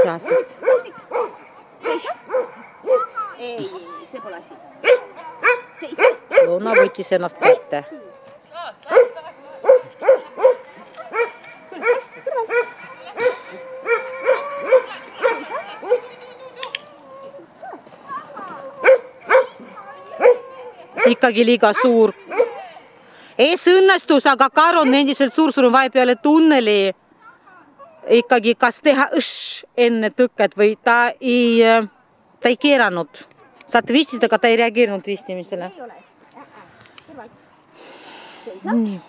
saa siit. Seisa. Ei, see pole asi. Seisa. Loona võttis ennast kätte. See ikkagi liiga suur. Ees õnnestus, aga Karo on endiselt suur, sul on vaja peale tunneli ikkagi kas teha enne tõket või ta ei keeranud. Saad vistisid, aga ta ei reageerinud vistimisele. Nii.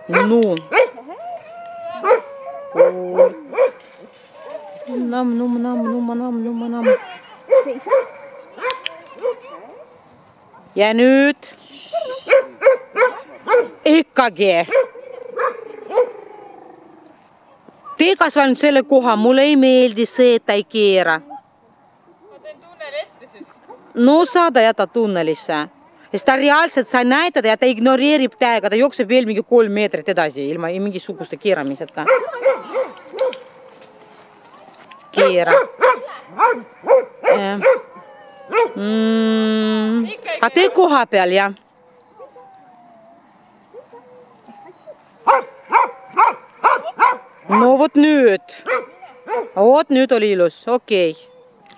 No. Nam. Ja nüüd ikkagi tee kas või ainult selle koha, mulle ei meeldi see, et ta ei keera. Ma teen tunneli ette siis. No saada jäta tunnelisse. Sest ta reaalselt sa näitad ja ta ignoreerib täiega, ta jookseb veel mingi 3 meetrit edasi ilma mingisuguste keeramiseta. Keera. Aga tee koha peal, jah. No vot nüüd oli ilus, okei.